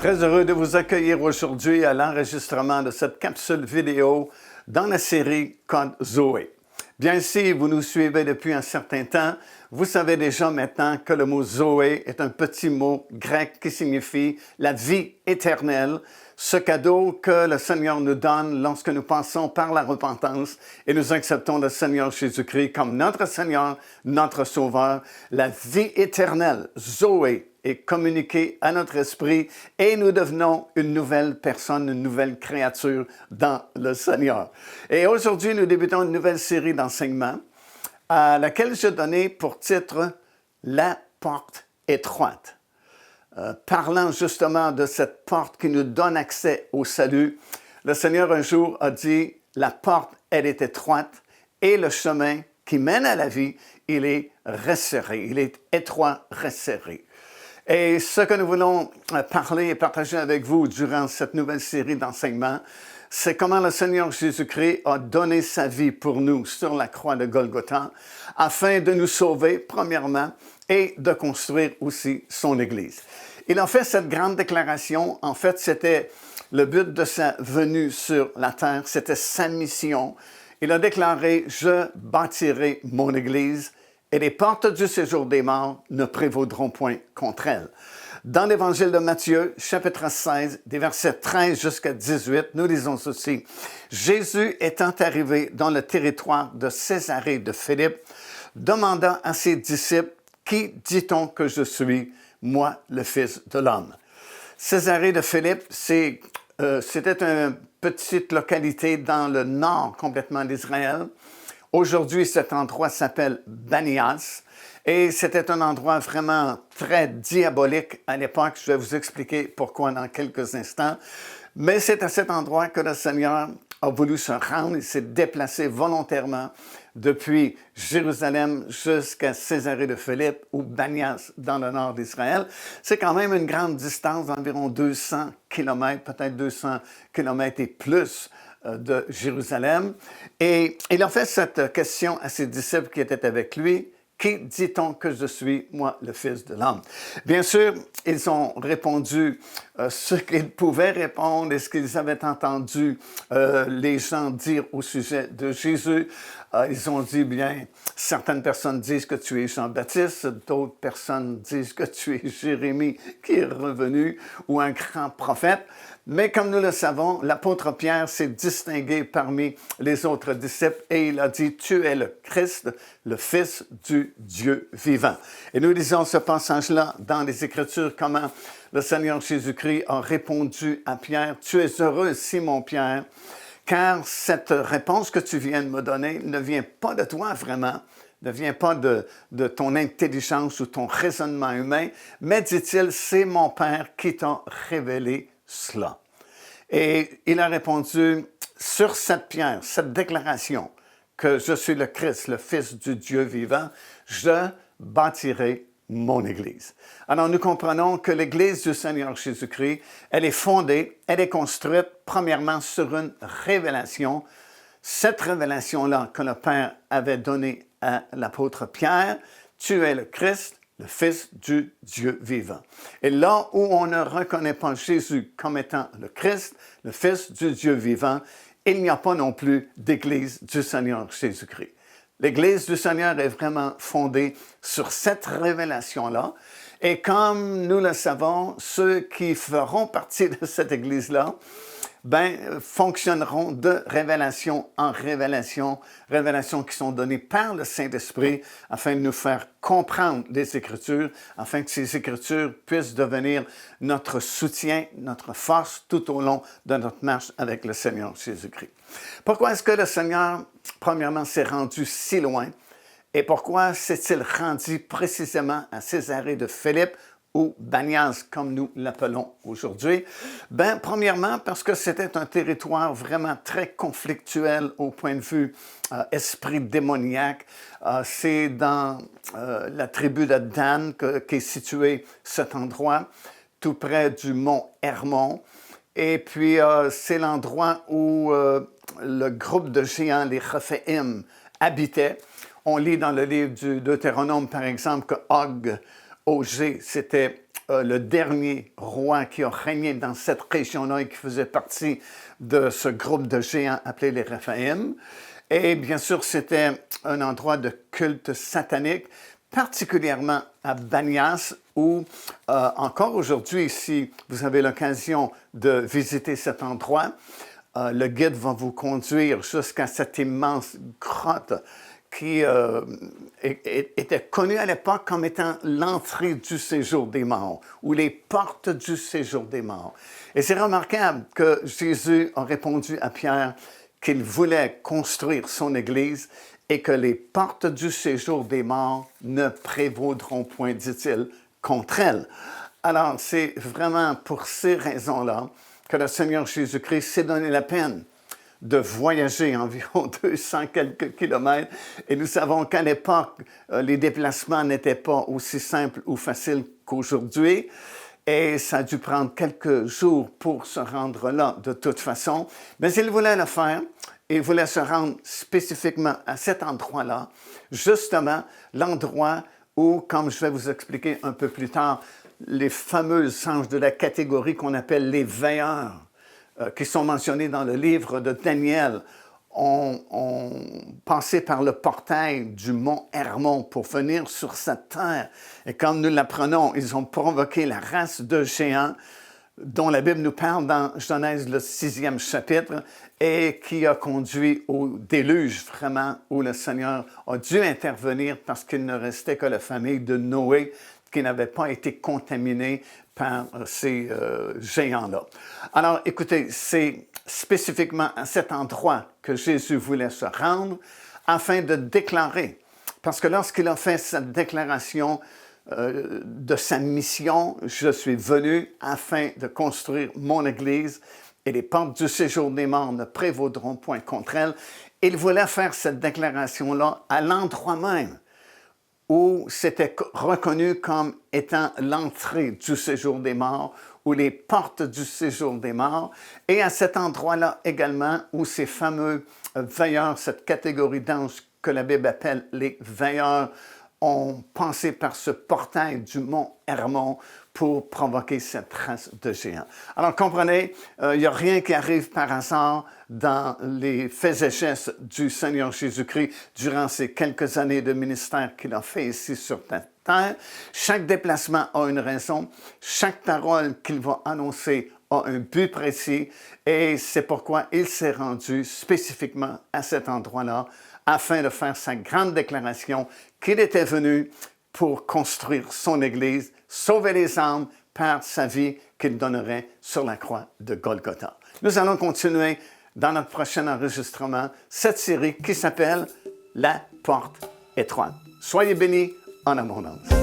Très heureux de vous accueillir aujourd'hui à l'enregistrement de cette capsule vidéo dans la série Code Zoé. Bien, si vous nous suivez depuis un certain temps, vous savez déjà maintenant que le mot Zoé est un petit mot grec qui signifie la vie éternelle, ce cadeau que le Seigneur nous donne lorsque nous passons par la repentance et nous acceptons le Seigneur Jésus-Christ comme notre Seigneur, notre Sauveur. La vie éternelle, Zoé, est communiquée à notre esprit et nous devenons une nouvelle personne, une nouvelle créature dans le Seigneur. Et aujourd'hui, nous débutons une nouvelle série d'enseignements à laquelle j'ai donné pour titre « La porte étroite ». Parlant justement de cette porte qui nous donne accès au salut, le Seigneur un jour a dit « La porte, elle est étroite et le chemin qui mène à la vie, il est resserré, il est étroit, resserré. » Et ce que nous voulons parler et partager avec vous durant cette nouvelle série d'enseignements, c'est comment le Seigneur Jésus-Christ a donné sa vie pour nous sur la croix de Golgotha, afin de nous sauver, premièrement, et de construire aussi son Église. Il a fait cette grande déclaration. En fait, c'était le but de sa venue sur la terre, c'était sa mission. Il a déclaré « Je bâtirai mon Église ». Et les portes du séjour des morts ne prévaudront point contre elle. Dans l'Évangile de Matthieu, chapitre 16, des versets 13 jusqu'à 18, nous lisons ceci. « Jésus étant arrivé dans le territoire de Césarée de Philippe, demanda à ses disciples, « Qui dit-on que je suis, moi, le Fils de l'homme? » Césarée de Philippe, c'était une petite localité dans le nord complètement d'Israël. Aujourd'hui, cet endroit s'appelle Banias et c'était un endroit vraiment très diabolique à l'époque. Je vais vous expliquer pourquoi dans quelques instants. Mais c'est à cet endroit que le Seigneur a voulu se rendre. Il s'est déplacé volontairement depuis Jérusalem jusqu'à Césarée de Philippe ou Banias dans le nord d'Israël. C'est quand même une grande distance d'environ 200 km, peut-être 200 km et plus de Jérusalem. Et il a fait cette question à ses disciples qui étaient avec lui. « Qui dit-on que je suis, moi, le Fils de l'homme? » Bien sûr, ils ont répondu ce qu'ils pouvaient répondre et ce qu'ils avaient entendu les gens dire au sujet de Jésus. Ils ont dit, bien, certaines personnes disent que tu es Jean-Baptiste, d'autres personnes disent que tu es Jérémie qui est revenu ou un grand prophète. Mais comme nous le savons, l'apôtre Pierre s'est distingué parmi les autres disciples et il a dit « Tu es le Christ, le Fils du Dieu vivant. » Et nous lisons ce passage-là dans les Écritures, comment le Seigneur Jésus-Christ a répondu à Pierre « Tu es heureux, Simon-Pierre, car cette réponse que tu viens de me donner ne vient pas de toi vraiment, ne vient pas de ton intelligence ou ton raisonnement humain, mais, dit-il, c'est mon Père qui t'a révélé cela. » Et il a répondu, sur cette pierre, cette déclaration, que je suis le Christ, le Fils du Dieu vivant, je bâtirai mon Église. Alors nous comprenons que l'Église du Seigneur Jésus-Christ, elle est fondée, elle est construite premièrement sur une révélation. Cette révélation-là que le Père avait donnée à l'apôtre Pierre, tu es le Christ, le Fils du Dieu vivant. Et là où on ne reconnaît pas Jésus comme étant le Christ, le Fils du Dieu vivant, il n'y a pas non plus d'Église du Seigneur Jésus-Christ. L'Église du Seigneur est vraiment fondée sur cette révélation-là. Et comme nous le savons, ceux qui feront partie de cette Église-là, fonctionneront de révélation en révélation, révélations qui sont données par le Saint-Esprit afin de nous faire comprendre les Écritures, afin que ces Écritures puissent devenir notre soutien, notre force tout au long de notre marche avec le Seigneur Jésus-Christ. Pourquoi est-ce que le Seigneur, premièrement, s'est rendu si loin et pourquoi s'est-il rendu précisément à Césarée de Philippe ou Banias, comme nous l'appelons aujourd'hui? Premièrement, parce que c'était un territoire vraiment très conflictuel au point de vue esprit démoniaque. C'est dans la tribu de Dan qu'est situé cet endroit, tout près du mont Hermon. Et puis, c'est l'endroit où le groupe de géants, les Rephaïm, habitaient. On lit dans le livre du Deutéronome, par exemple, que Og, c'était le dernier roi qui a régné dans cette région-là et qui faisait partie de ce groupe de géants appelé les Réphaïm. Et bien sûr, c'était un endroit de culte satanique, particulièrement à Banias, où encore aujourd'hui, si vous avez l'occasion de visiter cet endroit, le guide va vous conduire jusqu'à cette immense grotte qui était connue à l'époque comme étant l'entrée du séjour des morts, ou les portes du séjour des morts. Et c'est remarquable que Jésus a répondu à Pierre qu'il voulait construire son Église et que les portes du séjour des morts ne prévaudront point, dit-il, contre elle. Alors, c'est vraiment pour ces raisons-là que le Seigneur Jésus-Christ s'est donné la peine de voyager environ 200 quelques kilomètres. Et nous savons qu'à l'époque, les déplacements n'étaient pas aussi simples ou faciles qu'aujourd'hui. Et ça a dû prendre quelques jours pour se rendre là, de toute façon. Mais il voulait le faire. Il voulait se rendre spécifiquement à cet endroit-là, justement l'endroit où, comme je vais vous expliquer un peu plus tard, les fameux anges de la catégorie qu'on appelle les veilleurs, qui sont mentionnés dans le livre de Daniel, ont passé par le portail du mont Hermon pour venir sur cette terre. Et comme nous l'apprenons, ils ont provoqué la race de géants dont la Bible nous parle dans Genèse, le 6e chapitre, et qui a conduit au déluge, vraiment, où le Seigneur a dû intervenir parce qu'il ne restait que la famille de Noé qui n'avait pas été contaminée par ces géants-là. Alors, écoutez, c'est spécifiquement à cet endroit que Jésus voulait se rendre afin de déclarer, parce que lorsqu'il a fait cette déclaration de sa mission, je suis venu afin de construire mon Église et les portes du séjour des morts ne prévaudront point contre elle. Il voulait faire cette déclaration-là à l'endroit même où c'était reconnu comme étant l'entrée du séjour des morts, ou les portes du séjour des morts, et à cet endroit-là également où ces fameux veilleurs, cette catégorie d'anges que la Bible appelle les veilleurs, ont passé par ce portail du mont Hermon pour provoquer cette race de géants. Alors, comprenez, il n'y a rien qui arrive par hasard dans les faits et gestes du Seigneur Jésus-Christ durant ces quelques années de ministère qu'il a fait ici sur cette terre. Chaque déplacement a une raison. Chaque parole qu'il va annoncer a un but précis. Et c'est pourquoi il s'est rendu spécifiquement à cet endroit-là afin de faire sa grande déclaration qu'il était venu pour construire son Église, sauver les âmes par sa vie qu'il donnerait sur la croix de Golgotha. Nous allons continuer dans notre prochain enregistrement cette série qui s'appelle « La porte étroite ». Soyez bénis en abondance.